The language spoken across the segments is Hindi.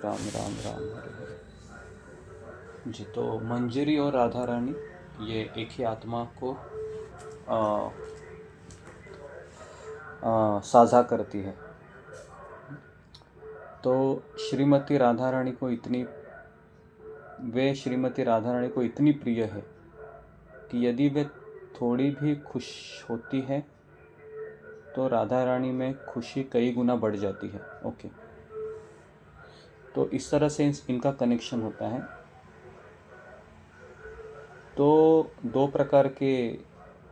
राम राम राम हरे हरे जी। तो मंजरी और राधा रानी ये एक ही आत्मा को साझा करती है। तो श्रीमती राधा रानी को इतनी प्रिय है कि यदि वे थोड़ी भी खुश होती है तो राधा रानी में खुशी कई गुना बढ़ जाती है। ओके, तो इस तरह से इनका कनेक्शन होता है। तो दो प्रकार के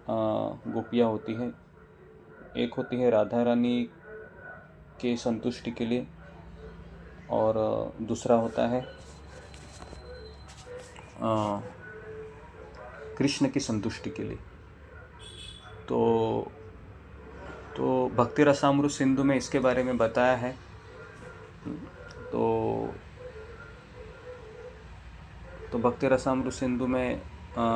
गोपियाँ होती है। एक होती है राधा रानी के संतुष्टि के लिए और दूसरा होता है कृष्ण की संतुष्टि के लिए। तो भक्ति रसामृत सिंधु में इसके बारे में बताया है। तो भक्ति रसामृत सिंधु में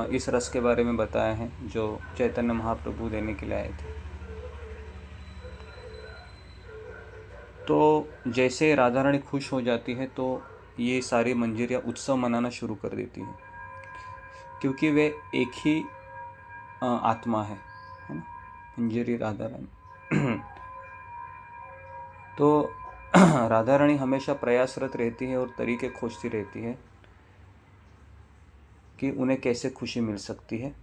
इस रस के बारे में बताया है जो चैतन्य महाप्रभु देने के लिए आए थे। तो जैसे राधा रानी खुश हो जाती है तो ये सारी मंजरियाँ उत्सव मनाना शुरू कर देती हैं, क्योंकि वे एक ही आत्मा है ना, मंजरी राधा रानी। तो राधा रानी हमेशा प्रयासरत रहती है और तरीके खोजती रहती है कि उन्हें कैसे खुशी मिल सकती है,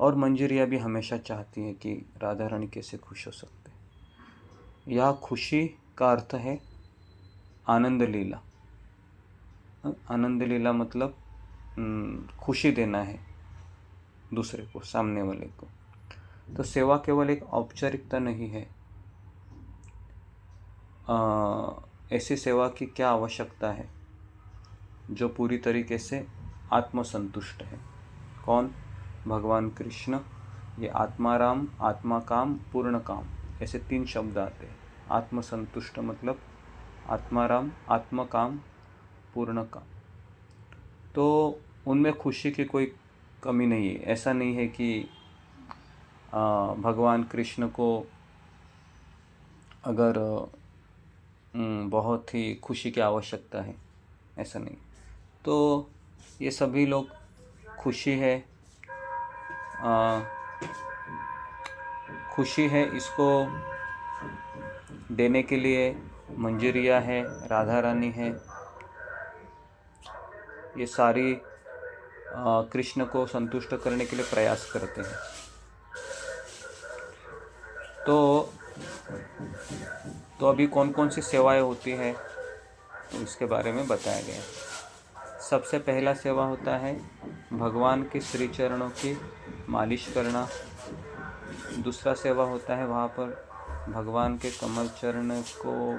और मंजरियाँ भी हमेशा चाहती हैं कि राधा रानी कैसे खुश हो सकते हैं। यह खुशी का अर्थ है आनंद लीला। आनंद लीला मतलब खुशी देना है दूसरे को, सामने वाले को। तो सेवा केवल एक औपचारिकता नहीं है। ऐसी सेवा की क्या आवश्यकता है जो पूरी तरीके से आत्मसंतुष्ट है। कौन? भगवान कृष्ण। ये आत्माराम, आत्मा काम, पूर्ण काम, ऐसे 3 शब्द आते हैं। आत्मसंतुष्ट मतलब आत्माराम, आत्मा काम, पूर्ण काम। तो उनमें खुशी की कोई कमी नहीं है। ऐसा नहीं है कि भगवान कृष्ण को अगर बहुत ही खुशी की आवश्यकता है, ऐसा नहीं। तो ये सभी लोग खुशी है इसको देने के लिए मंजरिया है, राधा रानी है, ये सारी कृष्ण को संतुष्ट करने के लिए प्रयास करते हैं। तो अभी कौन कौन सी सेवाएं होती है तो इसके बारे में बताया गया है। सबसे पहला सेवा होता है भगवान के श्री चरणों की मालिश करना। दूसरा सेवा होता है वहाँ पर भगवान के कमल चरण को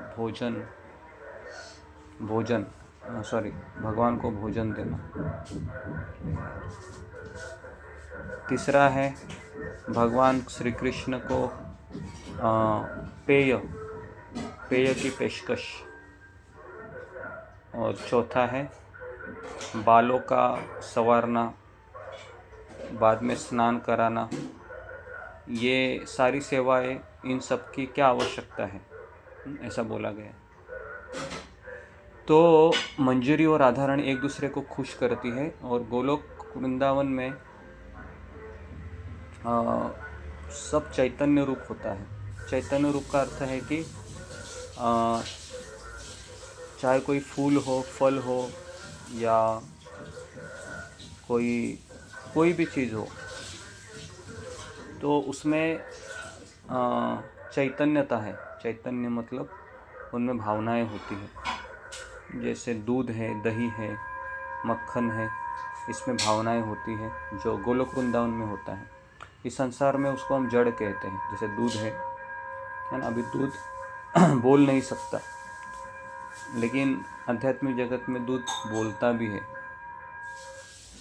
भगवान को भोजन देना। तीसरा है भगवान श्री कृष्ण को पेय की पेशकश। और चौथा है बालों का संवारना, बाद में स्नान कराना। ये सारी सेवाएं, इन सब की क्या आवश्यकता है, ऐसा बोला गया है। तो मंजरी और राधा रानी एक दूसरे को खुश करती है। और गोलोक वृंदावन में सब चैतन्य रूप होता है। चैतन्य रूप का अर्थ है कि चाहे कोई फूल हो, फल हो, या कोई भी चीज़ हो, तो उसमें चैतन्यता है। चैतन्य मतलब उनमें भावनाएं होती है। जैसे दूध है, दही है, मक्खन है, इसमें भावनाएं होती है जो गोलोक वृंदावन में होता है। इस संसार में उसको हम जड़ कहते हैं। जैसे दूध है ना, अभी दूध बोल नहीं सकता, लेकिन आध्यात्मिक जगत में दूध बोलता भी है,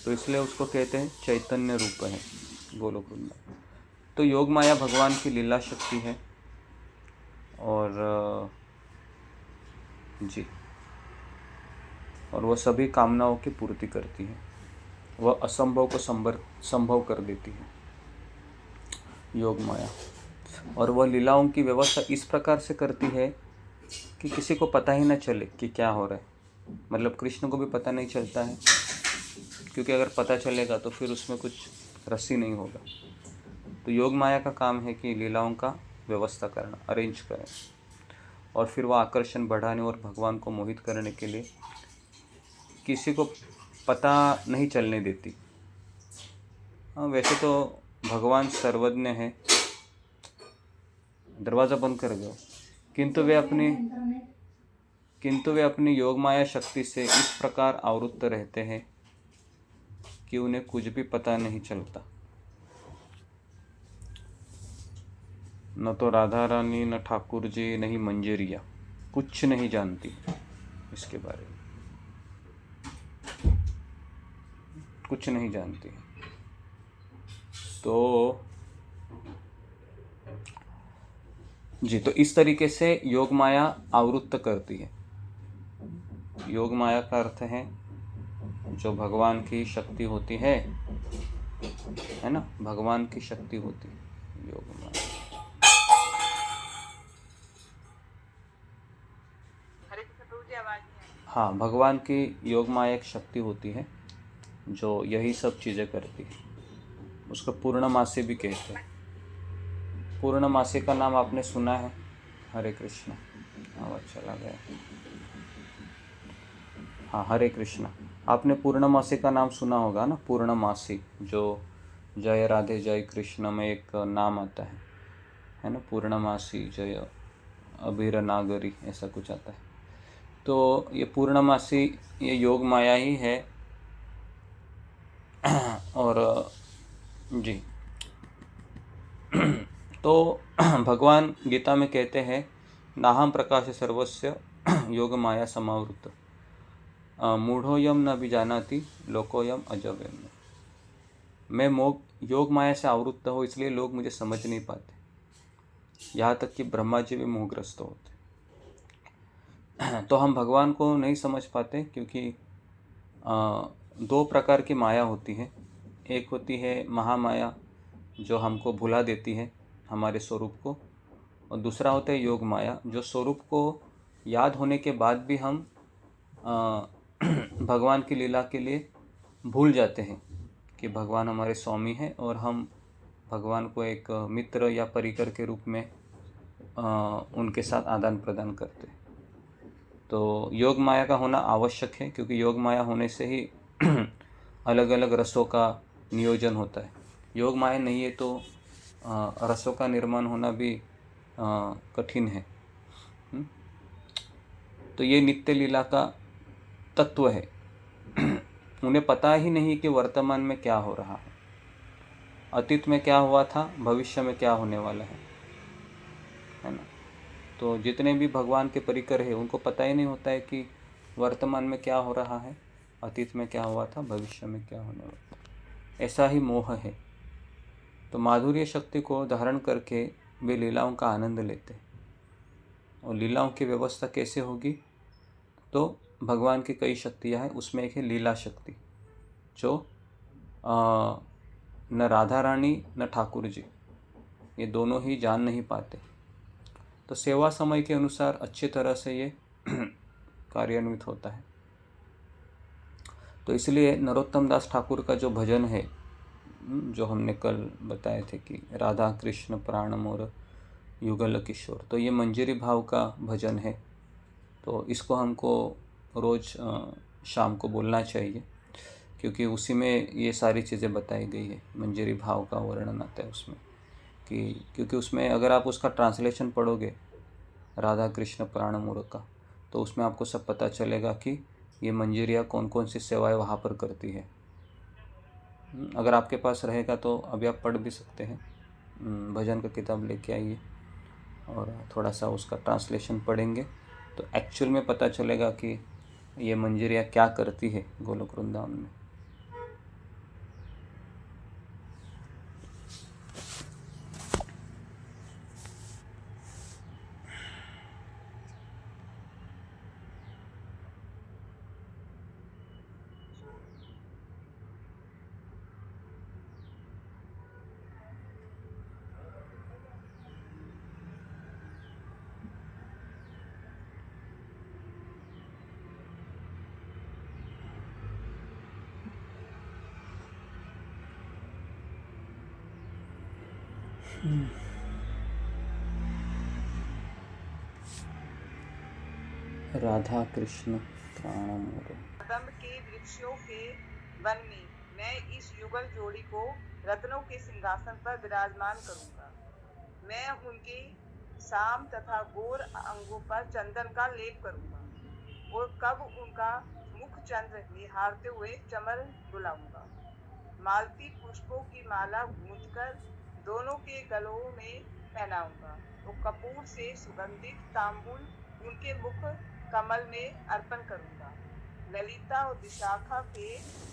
तो इसलिए उसको कहते हैं चैतन्य रूप है गोलोक वृंदावन। तो योग माया भगवान की लीला शक्ति है। और वह सभी कामनाओं की पूर्ति करती है। वह असंभव को संभव कर देती है, योग माया। और वह लीलाओं की व्यवस्था इस प्रकार से करती है कि किसी को पता ही न चले कि क्या हो रहा है। मतलब कृष्ण को भी पता नहीं चलता है, क्योंकि अगर पता चलेगा तो फिर उसमें कुछ रस्सी नहीं होगा। तो योग माया का काम है कि लीलाओं का व्यवस्था करना, अरेंज करें, और फिर वह आकर्षण बढ़ाने और भगवान को मोहित करने के लिए किसी को पता नहीं चलने देती। हाँ, वैसे तो भगवान सर्वज्ञ है, दरवाज़ा बंद कर दो, किंतु वे अपनी योग माया शक्ति से इस प्रकार आवृत्त रहते हैं कि उन्हें कुछ भी पता नहीं चलता। न तो राधा रानी, न ठाकुर जी, नहीं मंजरिया, कुछ नहीं जानती इसके बारे में, कुछ नहीं जानती। तो जी, तो इस तरीके से योग माया आवृत्त करती है। योग माया का अर्थ है जो भगवान की शक्ति होती है ना, भगवान की शक्ति होती है योग माया। हाँ, भगवान की योग माया एक शक्ति होती है जो यही सब चीज़ें करती है। उसको पूर्णमासी भी कहते हैं। पूर्णमासी का नाम आपने सुना है? हरे कृष्ण, आवाज़ चला गया। हाँ, हरे कृष्ण। आपने पूर्णमासी का नाम सुना होगा ना, पूर्णमासी, जो जय राधे जय कृष्ण में एक नाम आता है ना, पूर्णमासी जय अबीर नागरी, ऐसा कुछ आता है। तो ये पूर्णमासी ये योग माया ही है। और जी, तो भगवान गीता में कहते हैं, नाहम प्रकाश सर्वस्य योग माया समावृत मूढ़ोयम न विजानाति लोकोयम अजव्यम। मैं योग माया से आवृत्त हूँ, इसलिए लोग मुझे समझ नहीं पाते, यहाँ तक कि ब्रह्मा जी भी मोहग्रस्त होते। तो हम भगवान को नहीं समझ पाते क्योंकि दो प्रकार की माया होती है। एक होती है महामाया जो हमको भुला देती है हमारे स्वरूप को, और दूसरा होता है योग माया जो स्वरूप को याद होने के बाद भी हम भगवान की लीला के लिए भूल जाते हैं कि भगवान हमारे स्वामी हैं और हम भगवान को एक मित्र या परिकर के रूप में उनके साथ आदान प्रदान करते हैं। तो योग माया का होना आवश्यक है, क्योंकि योग माया होने से ही अलग अलग रसों का नियोजन होता है। योग माया नहीं है तो रसों का निर्माण होना भी कठिन है। तो ये नित्य लीला का तत्व है। उन्हें पता ही नहीं कि वर्तमान में क्या हो रहा है, अतीत में क्या हुआ था, भविष्य में क्या होने वाला है ना। तो जितने भी भगवान के परिकर हैं उनको पता ही नहीं होता है कि वर्तमान में क्या हो रहा है, अतीत में क्या हुआ था, भविष्य में क्या होने वाला है। ऐसा ही मोह है। तो माधुर्य शक्ति को धारण करके वे लीलाओं का आनंद लेते हैं। और लीलाओं की व्यवस्था कैसे होगी? तो भगवान की कई शक्तियाँ हैं, उसमें एक है लीला शक्ति, जो न राधा रानी न ठाकुर जी, ये दोनों ही जान नहीं पाते। तो सेवा समय के अनुसार अच्छी तरह से ये कार्यान्वित होता है। तो इसलिए नरोत्तम दास ठाकुर का जो भजन है, जो हमने कल बताए थे कि राधा कृष्ण प्राण मोर युगल किशोर, तो ये मंजरी भाव का भजन है। तो इसको हमको रोज़ शाम को बोलना चाहिए, क्योंकि उसी में ये सारी चीज़ें बताई गई है। मंजरी भाव का वर्णन आता है उसमें क्योंकि उसमें अगर आप उसका ट्रांसलेशन पढ़ोगे राधा कृष्ण प्राण मोर का, तो उसमें आपको सब पता चलेगा कि ये मंजरियाँ कौन कौन सी सेवाएं वहाँ पर करती है। अगर आपके पास रहेगा तो अभी आप पढ़ भी सकते हैं। भजन का किताब लेके आइए और थोड़ा सा उसका ट्रांसलेशन पढ़ेंगे तो एक्चुअल में पता चलेगा कि ये मंजरियाँ क्या करती है गोलोक वृंदावन में। राधा कृष्ण प्राणमोर। कदम के वृक्षों के वन में मैं इस युगल जोड़ी को रत्नों के सिंहासन पर विराजमान करूंगा। मैं उनके साम तथा गोर अंगों पर चंदन का लेप करूंगा और कब उनका मुख चंद्र निहारते हुए चमन बुलाऊंगा। मालती पुष्पों की माला गूंथकर दोनों के गलों में पहनाऊंगा और कपूर से सुगंधित तांबुल उनके मुख कमल में अर्पण करूंगा। ललिता और विशाखा के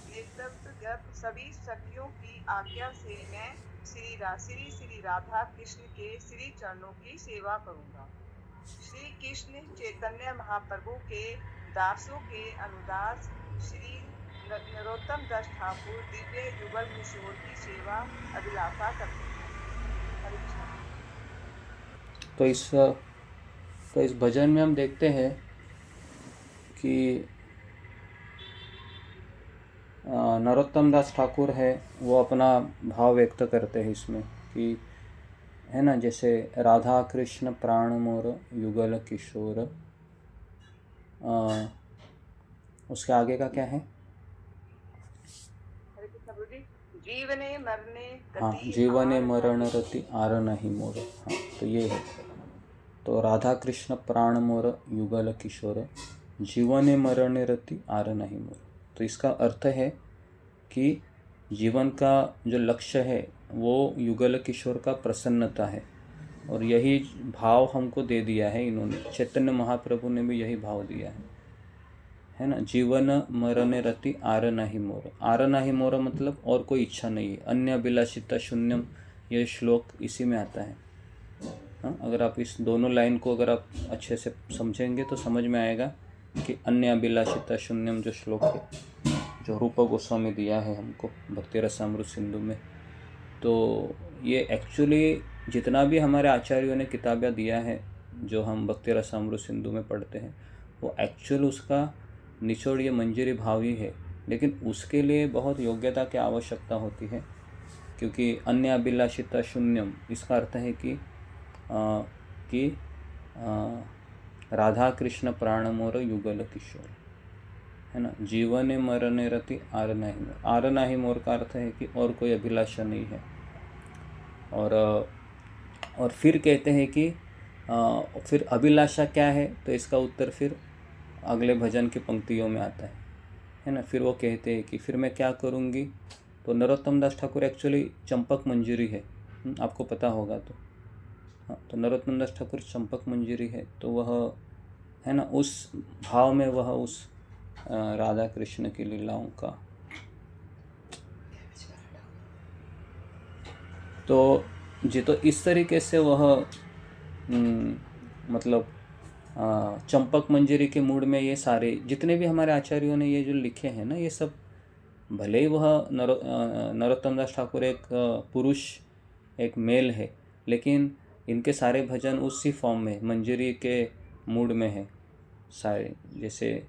नेतृत्व जब सभी सखियों की आज्ञा से मैं श्री श्री राधा कृष्ण के श्री चरणों की सेवा करूंगा। श्री कृष्ण चैतन्य महाप्रभु के दासों के अनुदास श्री नरोत्तम दास ठाकुर दिव्य युगल किशोर की सेवा अभिलाषा करते हैं। हरे कृष्ण। तो इस भजन में हम देखते हैं कि नरोत्तम दास ठाकुर है वो अपना भाव व्यक्त करते हैं इसमें कि है ना, जैसे राधा कृष्ण प्राण मोर युगल किशोर। उसके आगे का क्या है? हरे कृष्ण प्रभु जी। जीवने मरने हाँ, गति जीवने आर मरण नहीं। रति आर नहीं मोर। हाँ, तो ये है। तो राधा कृष्ण प्राण मोर युगल किशोर, जीवने मरण रति आर नहीं मोर। तो इसका अर्थ है कि जीवन का जो लक्ष्य है वो युगल किशोर का प्रसन्नता है, और यही भाव हमको दे दिया है इन्होंने। चैतन्य महाप्रभु ने भी यही भाव दिया है ना। जीवन मरण रति आर नाही मोर। आर नाही मोर मतलब और कोई इच्छा नहीं है। अन्य अभिलाषिता शून्यम, ये श्लोक इसी में आता है। हाँ, अगर आप इस दोनों लाइन को अगर आप अच्छे से समझेंगे तो समझ में आएगा कि अन्य अभिलाषिता शून्यम जो श्लोक है, जो रूप गोस्वामी दिया है हमको भक्ति रसामृत सिंधु में, तो ये एक्चुअली जितना भी हमारे आचार्यों ने किताबें दिया है जो हम भक्ति रसामृत सिंधु में पढ़ते हैं, वो एक्चुअल उसका निचोड़ ये मंजरी भाव ही है। लेकिन उसके लिए बहुत योग्यता की आवश्यकता होती है, क्योंकि अन्य अभिलाषिता शून्यम इसका अर्थ है कि राधा कृष्ण प्राण मोर युगल किशोर, है ना। जीवने मरने रति आर नहीं मोर। आर नहीं मोर का अर्थ है कि और कोई अभिलाषा नहीं है। और फिर कहते हैं कि फिर अभिलाषा क्या है, तो इसका उत्तर फिर अगले भजन की पंक्तियों में आता है ना। फिर वो कहते हैं कि फिर मैं क्या करूँगी। तो नरोत्तम दास ठाकुर एक्चुअली चंपक मंजरी है, आपको पता होगा तो। हाँ, तो नरोत्तम दास ठाकुर चंपक मंजरी है, तो वह है ना उस भाव में वह उस राधा कृष्ण की लीलाओं का, तो इस तरीके से वह मतलब चंपक मंजरी के मूड में ये सारे जितने भी हमारे आचार्यों ने ये जो लिखे हैं ना, ये सब भले ही वह नरोत्तम दास ठाकुर एक पुरुष एक मेल है, लेकिन इनके सारे भजन उसी फॉर्म में मंजरी के मूड में है सारे, जैसे।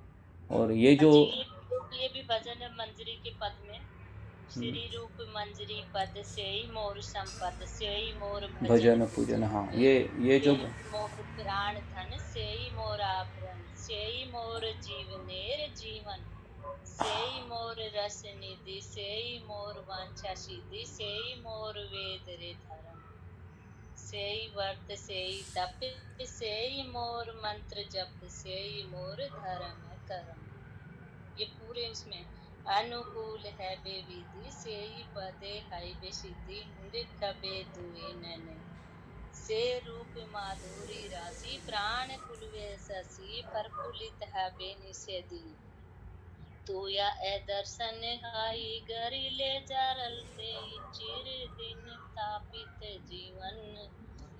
और ये जो ये भी भजन है मंजरी के पद में, श्री रूप मंजरी पद सेई मोर संपद सेई मोर भजन पूजन। हाँ, ये जो मोर प्राण धन सेई मोर आभरण सेई मोर जीवनेर जीवन सेई मोर रस निधि सेई मोर वांछा सिद्धि सेई मोर वेद रे धर्म सेई वर्त सेई तप सेई मोर मंत्र जप सेई मोर धर्म कर्म। ये पूरे इसमें अनुकूल है बेविधि सेई पदे हाई बेसिद्धि निरख दुए नैने से रूप माधुरी राशि प्राण कुलवे शशि प्रफुल्लित है बेनिषेधी तोया ए दर्शन हाई गरी ले जारलते चिर दिन तापित जीवन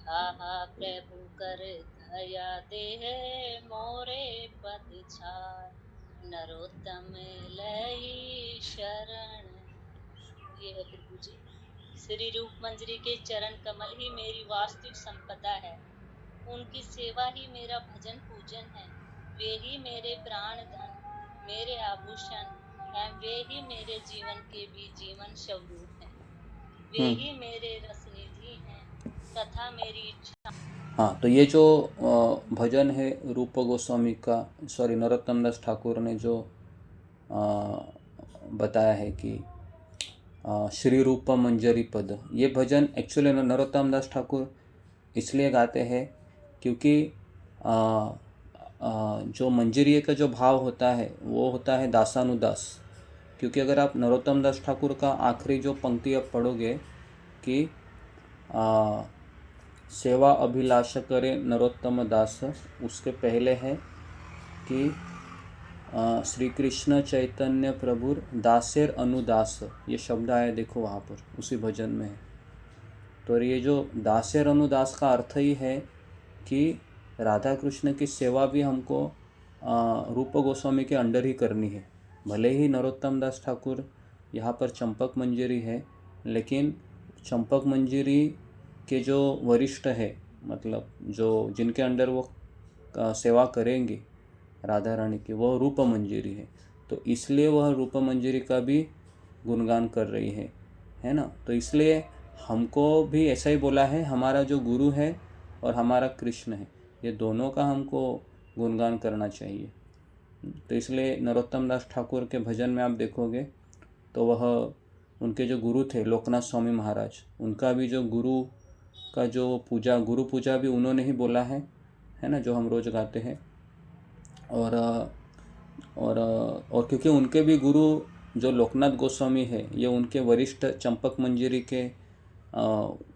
हा प्रभु कर दया दे मोरे पद छाय नरोत्तम लई शरण। ये है प्रभु जी, श्री रूप मंजरी के चरण कमल ही मेरी वास्तविक संपदा है। उनकी सेवा ही मेरा भजन पूजन है। वे ही मेरे प्राण धन मेरे आभूषण हैं, वे ही मेरे जीवन के भी जीवन स्वरूप हैं, वे ही मेरे रस निधि हैं, तथा मेरी इच्छा। हाँ, तो ये जो भजन है रूप गोस्वामी का, सॉरी नरोत्तम दास ठाकुर ने जो बताया है कि श्री रूप मंजरी पद, ये भजन एक्चुअली नरोत्तम दास ठाकुर इसलिए गाते हैं क्योंकि जो मंजरी का जो भाव होता है वो होता है दासानुदास। क्योंकि अगर आप नरोत्तम दास ठाकुर का आखिरी जो पंक्ति आप पढ़ोगे कि सेवा अभिलाष करे नरोत्तम दास, उसके पहले है कि श्री कृष्ण चैतन्य प्रभुर दासेर अनुदास, ये शब्द आया देखो वहाँ पर उसी भजन में है। तो ये जो दासेर अनुदास का अर्थ ही है कि राधा कृष्ण की सेवा भी हमको रूप गोस्वामी के अंडर ही करनी है। भले ही नरोत्तम दास ठाकुर यहाँ पर चंपक मंजरी है, लेकिन चंपक मंजरी के जो वरिष्ठ है, मतलब जो जिनके अंडर वो सेवा करेंगे राधा रानी की, वो रूप मंजरी है। तो इसलिए वह रूप मंजरी का भी गुणगान कर रही है ना। तो इसलिए हमको भी ऐसा ही बोला है, हमारा जो गुरु है और हमारा कृष्ण है, ये दोनों का हमको गुणगान करना चाहिए। तो इसलिए नरोत्तम दास ठाकुर के भजन में आप देखोगे तो वह उनके जो गुरु थे लोकनाथ स्वामी महाराज, उनका भी जो गुरु का जो पूजा, गुरु पूजा भी उन्होंने ही बोला है ना, जो हम रोज़ गाते हैं। और क्योंकि उनके भी गुरु जो लोकनाथ गोस्वामी है, ये उनके वरिष्ठ चंपक मंजरी के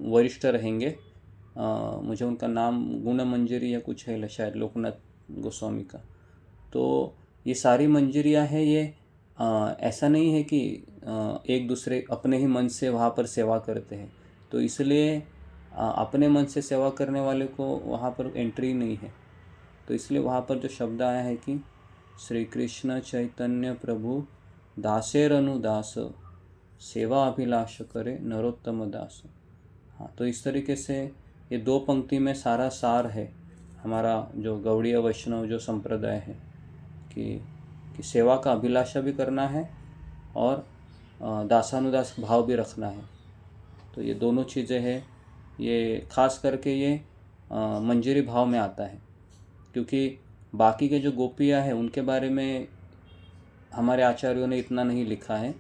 वरिष्ठ रहेंगे। मुझे उनका नाम गुण मंजरी या कुछ है शायद लोकनाथ गोस्वामी का। तो ये सारी मंजरियाँ हैं, ये ऐसा नहीं है कि एक दूसरे अपने ही मन से वहाँ पर सेवा करते हैं। तो इसलिए अपने मन से सेवा करने वाले को वहाँ पर एंट्री नहीं है। तो इसलिए वहाँ पर जो शब्द आया है कि श्री कृष्ण चैतन्य प्रभु दासेर अनुदास, सेवा अभिलाष करे नरोत्तम दास। हाँ, तो इस तरीके से ये दो पंक्ति में सारा सार है हमारा जो गौड़ीय वैष्णव जो संप्रदाय है कि सेवा का अभिलाषा भी करना है और दासानुदास भाव भी रखना है। तो ये दोनों चीज़ें हैं, ये खास करके ये मंजरी भाव में आता है। क्योंकि बाकी के जो गोपियाँ हैं उनके बारे में हमारे आचार्यों ने इतना नहीं लिखा है,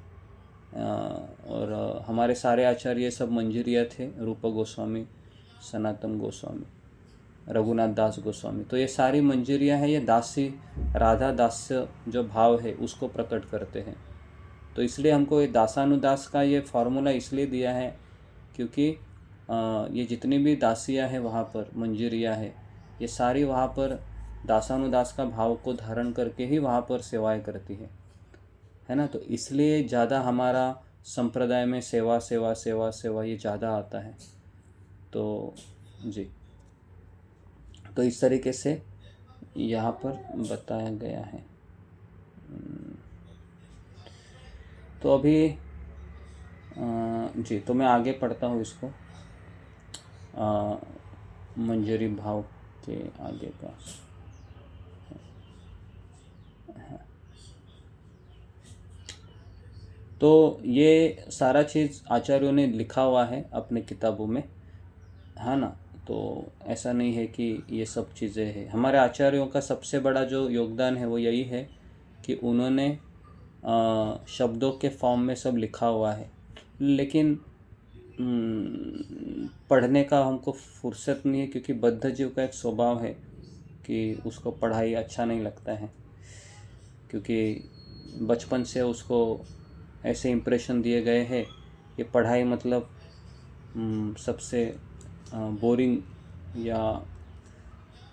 और हमारे सारे आचार्य सब मंजरिया थे, रूप गोस्वामी, सनातन गोस्वामी, रघुनाथ दास गोस्वामी। तो ये सारी मंजरियाँ हैं, ये दासी राधा दास्य जो भाव है उसको प्रकट करते हैं। तो इसलिए हमको ये दासानुदास का ये फॉर्मूला इसलिए दिया है क्योंकि ये जितनी भी दासियाँ हैं वहाँ पर मंजरियाँ हैं, ये सारी वहाँ पर दासानुदास का भाव को धारण करके ही वहाँ पर सेवाएं करती है ना। तो इसलिए ज़्यादा हमारा संप्रदाय में सेवा सेवा सेवा सेवा ये ज़्यादा आता है। तो जी, तो इस तरीके से यहाँ पर बताया गया है। तो अभी जी, तो मैं आगे पढ़ता हूँ इसको, मंजरी भाव के आगे का। तो ये सारा चीज़ आचार्यों ने लिखा हुआ है अपने किताबों में, है ना। तो ऐसा नहीं है कि ये सब चीज़ें हैं। हमारे आचार्यों का सबसे बड़ा जो योगदान है वो यही है कि उन्होंने शब्दों के फॉर्म में सब लिखा हुआ है, लेकिन पढ़ने का हमको फुर्सत नहीं है, क्योंकि बद्ध जीव का एक स्वभाव है कि उसको पढ़ाई अच्छा नहीं लगता है, क्योंकि बचपन से उसको ऐसे इम्प्रेशन दिए गए हैं कि पढ़ाई मतलब सबसे बोरिंग या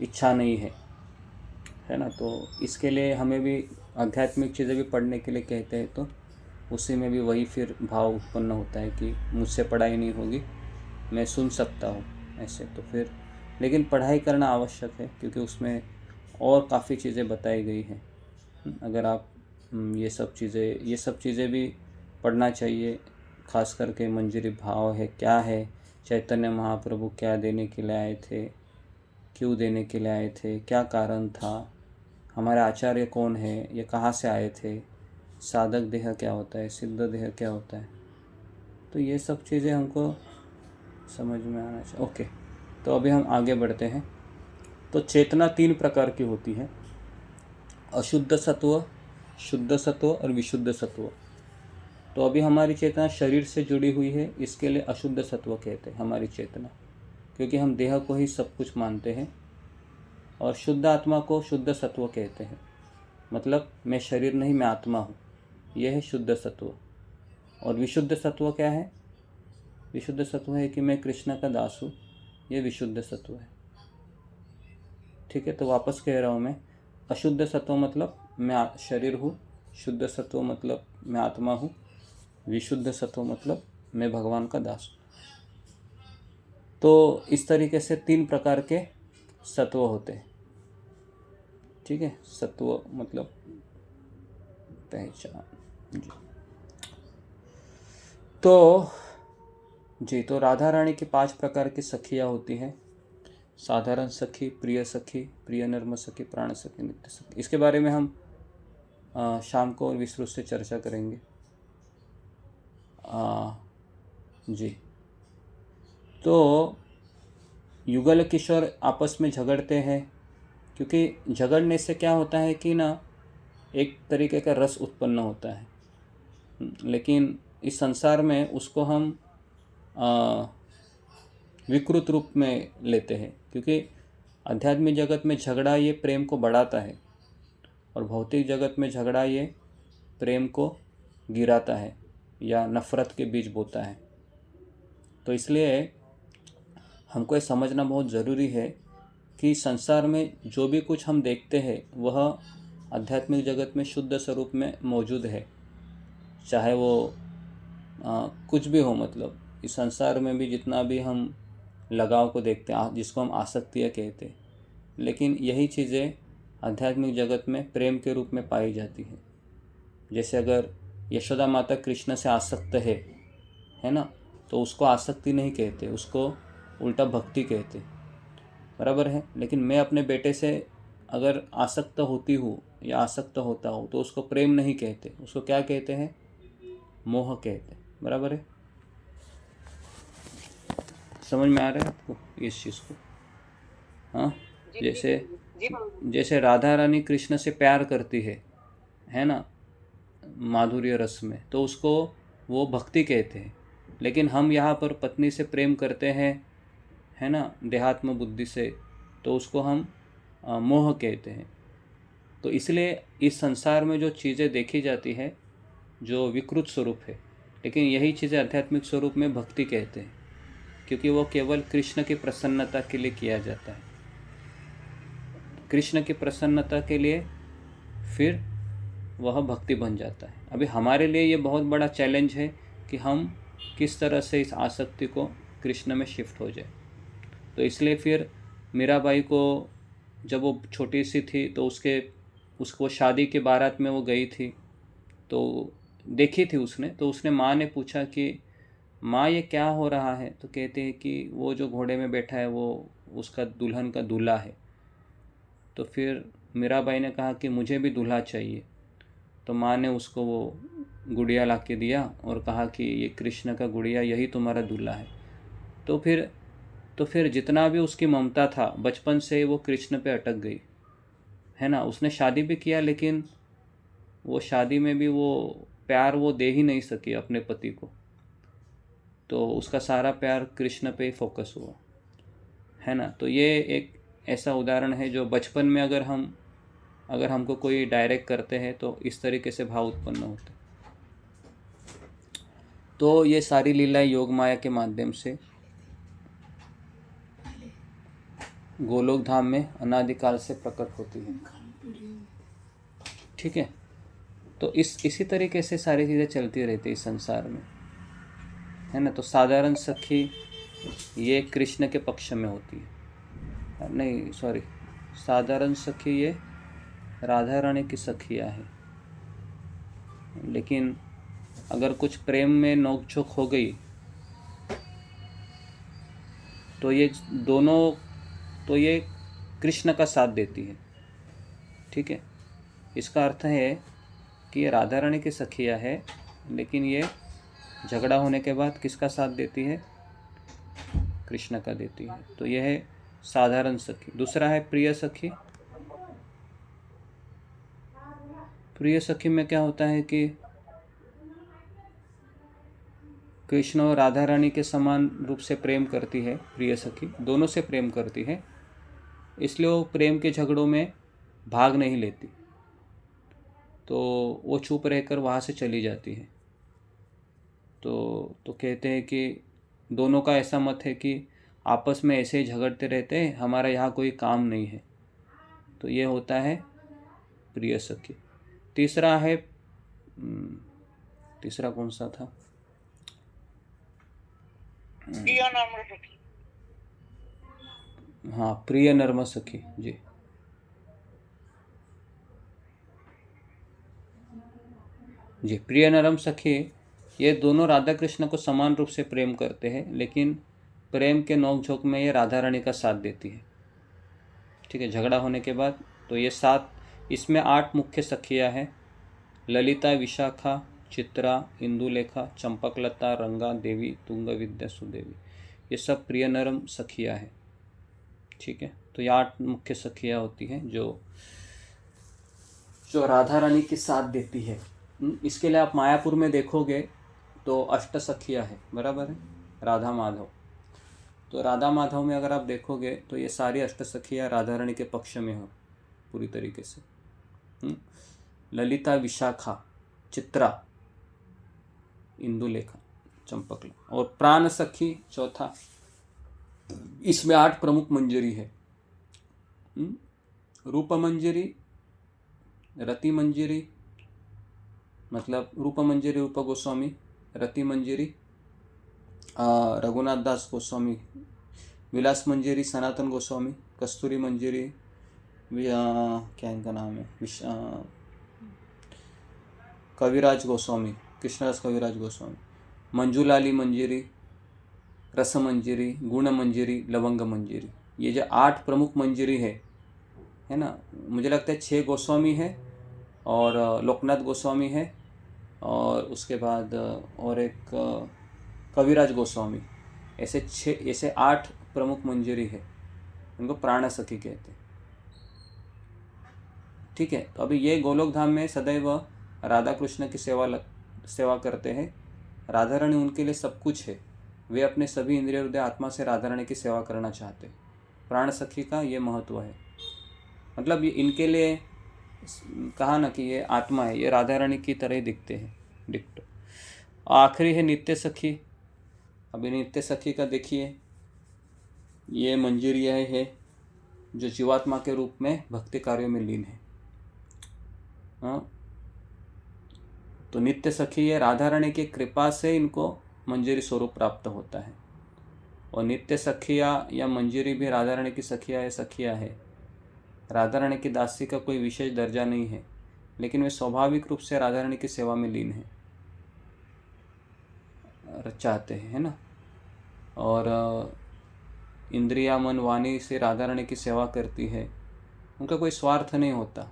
इच्छा नहीं है ना। तो इसके लिए हमें भी आध्यात्मिक चीज़ें भी पढ़ने के लिए कहते हैं, तो उसी में भी वही फिर भाव उत्पन्न होता है कि मुझसे पढ़ाई नहीं होगी, मैं सुन सकता हूँ ऐसे। तो फिर लेकिन पढ़ाई करना आवश्यक है, क्योंकि उसमें और काफ़ी चीज़ें बताई गई हैं। अगर आप ये सब चीज़ें भी पढ़ना चाहिए, खास करके मंजरी भाव है क्या है, चैतन्य महाप्रभु क्या देने के लिए आए थे, क्यों देने के लिए आए थे, क्या कारण था, हमारे आचार्य कौन है, ये कहाँ से आए थे, साधक देह क्या होता है, सिद्ध देह क्या होता है। तो ये सब चीज़ें हमको समझ में आना चाहिए। ओके। तो अभी हम आगे बढ़ते हैं। तो चेतना 3 प्रकार की होती है, अशुद्ध सत्व, शुद्ध सत्व और विशुद्ध सत्व। तो अभी हमारी चेतना शरीर से जुड़ी हुई है, इसके लिए अशुद्ध सत्व कहते हैं हमारी चेतना, क्योंकि हम देह को ही सब कुछ मानते हैं। और शुद्ध आत्मा को शुद्ध सत्व कहते हैं, मतलब मैं शरीर नहीं, मैं आत्मा हूँ, यह है शुद्ध सत्व। और विशुद्ध सत्व क्या है? विशुद्ध सत्व है कि मैं कृष्ण का दास हूँ, यह विशुद्ध सत्व है। ठीक है, तो वापस कह रहा हूँ मैं, अशुद्ध सत्व मतलब मैं शरीर हूँ, शुद्ध सत्व मतलब मैं आत्मा हूँ, विशुद्ध सत्व मतलब मैं भगवान का दास हूँ। तो इस तरीके से 3 प्रकार के सत्व होते हैं। ठीक है, सत्व मतलब पहचान जी। तो राधा रानी की 5 प्रकार की सखियाँ होती हैं, साधारण सखी, प्रिय सखी, प्रिय नर्म सखी, प्राण सखी, नित्य सखी। इसके बारे में हम शाम को और विस्तृत से चर्चा करेंगे जी। तो युगल किशोर आपस में झगड़ते हैं, क्योंकि झगड़ने से क्या होता है कि ना एक तरीके का रस उत्पन्न होता है, लेकिन इस संसार में उसको हम विकृत रूप में लेते हैं, क्योंकि आध्यात्मिक जगत में झगड़ा ये प्रेम को बढ़ाता है और भौतिक जगत में झगड़ा ये प्रेम को गिराता है या नफ़रत के बीज बोता है। तो इसलिए हमको ये समझना बहुत ज़रूरी है कि संसार में जो भी कुछ हम देखते हैं वह आध्यात्मिक जगत में शुद्ध स्वरूप में मौजूद है, चाहे वो कुछ भी हो। मतलब इस संसार में भी जितना भी हम लगाव को देखते हैं, जिसको हम आसक्तियाँ कहते हैं, लेकिन यही चीज़ें आध्यात्मिक जगत में प्रेम के रूप में पाई जाती है। जैसे अगर यशोदा माता कृष्ण से आसक्त है ना, तो उसको आसक्ति नहीं कहते, उसको उल्टा भक्ति कहते, बराबर है। लेकिन मैं अपने बेटे से अगर आसक्त होती हूँ या आसक्त होता हूँ तो उसको प्रेम नहीं कहते, उसको क्या कहते हैं? मोह कहते, बराबर है। समझ में आ रहा है आपको इस चीज़ को? हाँ, जैसे राधा रानी कृष्ण से प्यार करती है ना, माधुर्य रस में, तो उसको वो भक्ति कहते हैं। लेकिन हम यहाँ पर पत्नी से प्रेम करते हैं, है ना, देहात्म बुद्धि से, तो उसको हम मोह कहते हैं। तो इसलिए इस संसार में जो चीज़ें देखी जाती है जो विकृत स्वरूप है, लेकिन यही चीज़ें आध्यात्मिक स्वरूप में भक्ति कहते हैं, क्योंकि वो केवल कृष्ण की प्रसन्नता के लिए किया जाता है। कृष्ण की प्रसन्नता के लिए फिर वह भक्ति बन जाता है। अभी हमारे लिए ये बहुत बड़ा चैलेंज है कि हम किस तरह से इस आसक्ति को कृष्ण में शिफ्ट हो जाए। तो इसलिए फिर मीराबाई को जब वो छोटी सी थी तो उसको शादी के बारात में वो गई थी, तो देखी थी उसने, तो उसने माँ ने पूछा कि माँ ये क्या हो रहा है? तो कहते हैं कि वो जो घोड़े में बैठा है वो उसका दुल्हन का दूल्हा है। तो फिर मीराबाई ने कहा कि मुझे भी दूल्हा चाहिए। तो माँ ने उसको वो गुड़िया ला के दिया और कहा कि ये कृष्ण का गुड़िया, यही तुम्हारा दूल्हा है। तो फिर जितना भी उसकी ममता था बचपन से वो कृष्ण पे अटक गई, है ना। उसने शादी भी किया, लेकिन वो शादी में भी वो प्यार वो दे ही नहीं सकी अपने पति को, तो उसका सारा प्यार कृष्ण पे ही फोकस हुआ, है ना। तो ये एक ऐसा उदाहरण है जो बचपन में अगर हमको कोई डायरेक्ट करते हैं तो इस तरीके से भाव उत्पन्न होते। तो ये सारी लीलाएं योग माया के माध्यम से गोलोक धाम में अनादिकाल से प्रकट होती है। ठीक है, तो इसी तरीके से सारी चीज़ें चलती रहती है इस संसार में, है ना। तो साधारण सखी ये कृष्ण के पक्ष में होती है, नहीं सॉरी, साधारण सखी ये राधा रानी की सखियाँ हैं। लेकिन अगर कुछ प्रेम में नोकझोंक हो गई तो ये दोनों, तो ये कृष्ण का साथ देती है। ठीक है, इसका अर्थ है कि ये राधा रानी की सखिया है, लेकिन ये झगड़ा होने के बाद किसका साथ देती है? कृष्ण का देती है। तो यह है साधारण सखी। दूसरा है प्रिय सखी। प्रिय सखी में क्या होता है कि कृष्ण और राधा रानी के समान रूप से प्रेम करती है प्रिय सखी, दोनों से प्रेम करती है, इसलिए वो प्रेम के झगड़ों में भाग नहीं लेती, तो वो चुप रहकर वहाँ से चली जाती है। तो कहते हैं कि दोनों का ऐसा मत है कि आपस में ऐसे ही झगड़ते रहते हैं, हमारा यहाँ कोई काम नहीं है। तो ये होता है प्रिय सखी। तीसरा है, तीसरा कौन सा था? हाँ, प्रिय नर्म सखी जी। जी, प्रिय नरम सखी, ये दोनों राधा कृष्ण को समान रूप से प्रेम करते हैं, लेकिन प्रेम के नोक-झोंक में ये राधा रानी का साथ देती है। ठीक है, झगड़ा होने के बाद तो ये 7, इसमें 8 मुख्य सखियाँ हैं। ललिता, विशाखा, चित्रा, इंदुलेखा, चंपकलता, रंगा, देवी, तुंग विद्या, सुदेवी, ये सब प्रिय नरम सखियाँ हैं। ठीक है, तो ये 8 मुख्य सखियाँ होती हैं जो राधा रानी के साथ देती है। इसके लिए आप मायापुर में देखोगे तो अष्ट सखियाँ है, बराबर है, राधा माधव। तो राधा माधव में अगर आप देखोगे तो ये सारी अष्ट सखियाँ राधा रानी के पक्ष में हो पूरी तरीके से। ललिता, विशाखा, चित्रा, इंदुलेखा, चंपकला, और प्राण सखी चौथा। इसमें 8 प्रमुख मंजरी है। रूप मंजरी, रति मंजरी, मतलब रूप मंजरी रूप गोस्वामी, रति मंजरी रघुनाथ दास गोस्वामी, विलास मंजरी सनातन गोस्वामी, कस्तूरी मंजरी क्या इनका नाम है, कविराज गोस्वामी, कृष्णदास कविराज गोस्वामी, मंजूलाली मंजरी, रस मंजरी, गुण मंजरी, लवंग मंजरी। ये जो 8 प्रमुख मंजरी है ना, मुझे लगता है 6 गोस्वामी है और लोकनाथ गोस्वामी है, और उसके बाद और एक कविराज गोस्वामी, ऐसे 8 प्रमुख मंजरी है, इनको प्राण सखी कहते हैं। ठीक है, तो अभी ये गोलोक धाम में सदैव राधा कृष्ण की सेवा करते हैं। राधा रानी उनके लिए सब कुछ है, वे अपने सभी इंद्रिय हृदय आत्मा से राधा रानी की सेवा करना चाहते हैं। प्राण सखी का ये महत्व है, मतलब ये इनके लिए कहा ना कि ये आत्मा है, ये राधा रानी की तरह ही दिखते हैं, डिक्टो। आखिरी है नित्य सखी। अभी नित्य सखी का देखिए, ये मंजरियाँ है जो जीवात्मा के रूप में भक्ति कार्यों में लीन है। हाँ, तो नित्य सखी ये राधा रानी की कृपा से इनको मंजरी स्वरूप प्राप्त होता है। और नित्य सखिया या मंजरी भी राधा रानी की सखिया है। राधा रानी की दासी का कोई विशेष दर्जा नहीं है, लेकिन वे स्वाभाविक रूप से राधा रानी की सेवा में लीन है, चाहते हैं, है ना। और इंद्रिया मन वाणी से राधा रानी की सेवा करती है, उनका कोई स्वार्थ नहीं होता,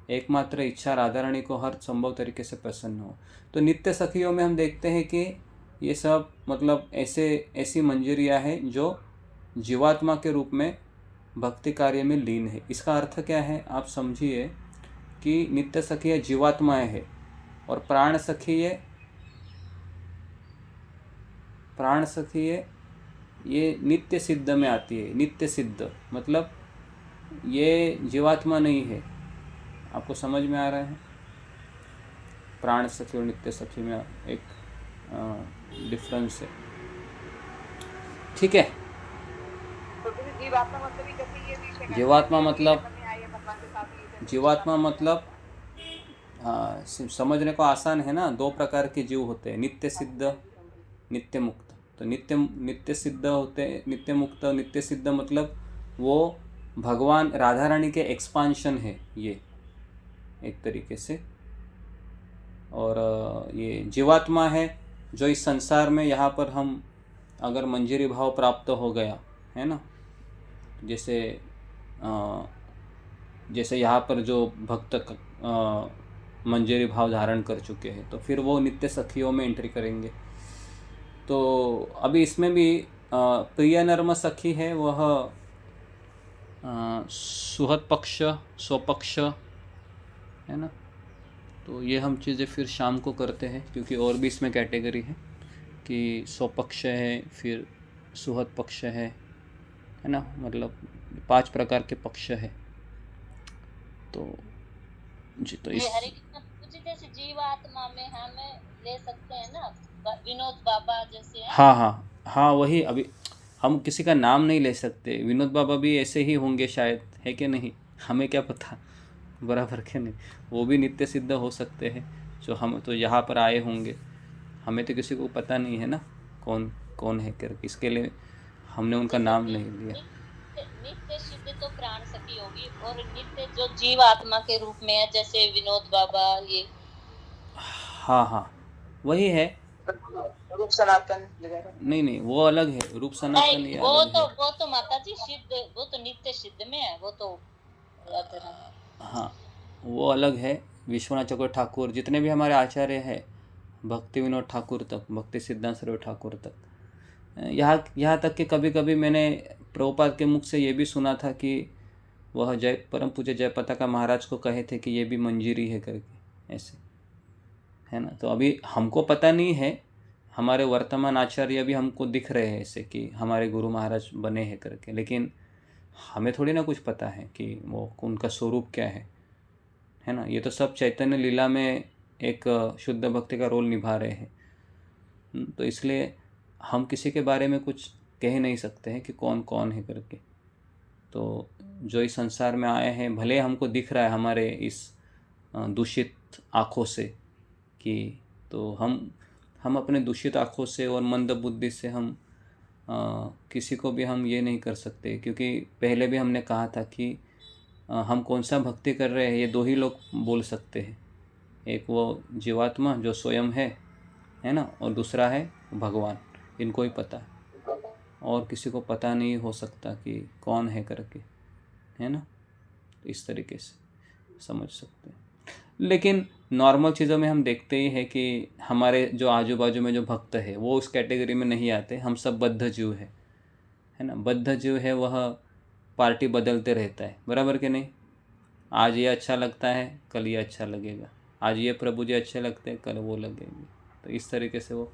एकमात्र इच्छा राधा रानी को हर संभव तरीके से प्रसन्न हो। तो नित्य सखियों में हम देखते हैं कि ये सब मतलब ऐसी मंजरियाँ हैं जो जीवात्मा के रूप में भक्ति कार्य में लीन है। इसका अर्थ क्या है आप समझिए कि नित्य सखी जीवात्माएँ है और प्राण सखी ये नित्य सिद्ध में आती है। नित्य सिद्ध मतलब ये जीवात्मा नहीं है। आपको समझ में आ रहा है? प्राण सखी और नित्य सखी में एक डिफरेंस है। ठीक है, जीवात्मा मतलब समझने को आसान है ना। 2 प्रकार के जीव होते हैं, नित्य सिद्ध, नित्य मुक्त। तो नित्य सिद्ध होते हैं, नित्य मुक्त। नित्य सिद्ध मतलब वो भगवान राधा रानी के एक्सपांशन है ये एक तरीके से। और ये जीवात्मा है जो इस संसार में यहाँ पर हम अगर मंजरी भाव प्राप्त हो गया है ना, जैसे यहाँ पर जो भक्त मंजरी भाव धारण कर चुके हैं, तो फिर वो नित्य सखियों में एंट्री करेंगे। तो अभी इसमें भी प्रिय नर्म सखी है वह सुहत पक्ष, स्वपक्ष, है ना। तो ये हम चीज़ें फिर शाम को करते हैं, क्योंकि और भी इसमें कैटेगरी है कि स्वपक्ष है, फिर सुहत पक्ष है ना। मतलब 5 प्रकार के पक्ष है। तो जी, तो ये इस हरे कृष्ण प्रभु जी जैसे जीवात्मा में हमें ले सकते हैं ना, विनोद बाबा जैसे है। हाँ हाँ हाँ, वही। अभी हम किसी का नाम नहीं ले सकते। विनोद बाबा भी ऐसे ही होंगे शायद, है कि नहीं, हमें क्या पता, बराबर के नहीं। वो भी नित्य सिद्ध हो सकते हैं, जो हम तो यहाँ पर आए होंगे। हमें तो किसी को पता नहीं है ना कौन कौन है करके, इसके लिए हमने उनका जैसे नाम नहीं लिया। नित्य सिद्ध तो प्राण सखी होगी, और नित्य जो जीवात्मा के रूप में है जैसे विनोद बाबा, ये हाँ हाँ, वही है। रूप सनातन वगैरह। नहीं नहीं, वो अलग है, रूप सनातन ये नहीं, अलग है। वो तो माता जी सिद्ध, वो तो नित्य सिद्ध में है, वो तो अधर्म। हाँ, वो अलग है। विश्वनाथ चक्रवर्ती ठाकुर, जितने भी हमारे आचार्य हैं, भक्ति विनोद ठाकुर तक, भक्ति सिद्धांत सरस्वती ठाकुर तक, यहाँ तक कि कभी कभी मैंने प्रभुपाद के मुख से ये भी सुना था कि वह जय परम पूज्य जय पताका महाराज को कहे थे कि ये भी मंजीरी है करके, ऐसे, है ना। तो अभी हमको पता नहीं है, हमारे वर्तमान आचार्य भी हमको दिख रहे हैं ऐसे कि हमारे गुरु महाराज बने हैं करके, लेकिन हमें थोड़ी ना कुछ पता है कि वो उनका स्वरूप क्या है ना। ये तो सब चैतन्य लीला में एक शुद्ध भक्ति का रोल निभा रहे हैं। तो इसलिए हम किसी के बारे में कुछ कह नहीं सकते हैं कि कौन कौन है करके। तो जो इस संसार में आए हैं, भले हमको दिख रहा है हमारे इस दूषित आँखों से कि, तो हम अपने दूषित आँखों से और मंद बुद्धि से हम किसी को भी हम ये नहीं कर सकते, क्योंकि पहले भी हमने कहा था कि हम कौन सा भक्ति कर रहे हैं ये 2 ही लोग बोल सकते हैं। एक वो जीवात्मा जो स्वयं है ना, और दूसरा है भगवान। इनको ही पता है, और किसी को पता नहीं हो सकता कि कौन है करके, है ना। इस तरीके से समझ सकते हैं। लेकिन नॉर्मल चीज़ों में हम देखते ही है कि हमारे जो आजू बाजू में जो भक्त है वो उस कैटेगरी में नहीं आते। हम सब बद्ध जीव है ना। बद्ध जीव है वह पार्टी बदलते रहता है, बराबर के नहीं। आज ये अच्छा लगता है, कल ये अच्छा लगेगा। आज ये प्रभु जी अच्छे लगते हैं, कल वो लगेंगे। तो इस तरीके से वो,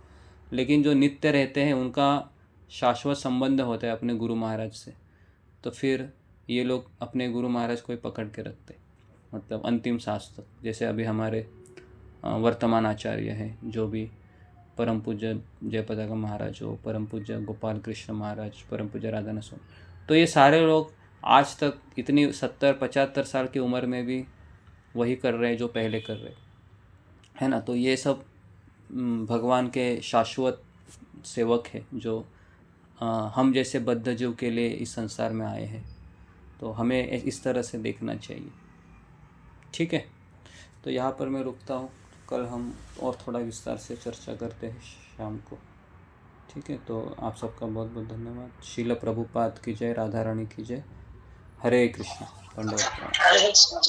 लेकिन जो नित्य रहते हैं उनका शाश्वत संबंध होता है अपने गुरु महाराज से। तो फिर ये लोग अपने गुरु महाराज को ही पकड़ के रखते, मतलब अंतिम सांस तक। जैसे अभी हमारे वर्तमान आचार्य हैं, जो भी परम पूज्य जय पताका महाराज हो, परम पूज्य गोपाल कृष्ण महाराज, परम पूज्य राधानाथ स्वामी, तो ये सारे लोग आज तक इतनी 70-75 साल की उम्र में भी वही कर रहे हैं जो पहले कर रहे, है ना। तो ये सब भगवान के शाश्वत सेवक है, जो हम जैसे बद्ध जीव के लिए इस संसार में आए हैं। तो हमें इस तरह से देखना चाहिए, ठीक है। तो यहाँ पर मैं रुकता हूँ, कल हम और थोड़ा विस्तार से चर्चा करते हैं शाम को, ठीक है। तो आप सबका बहुत बहुत धन्यवाद। शील प्रभुपाद की जय, राधा रानी की जय। हरे कृष्णा। दंडवत प्रणाम।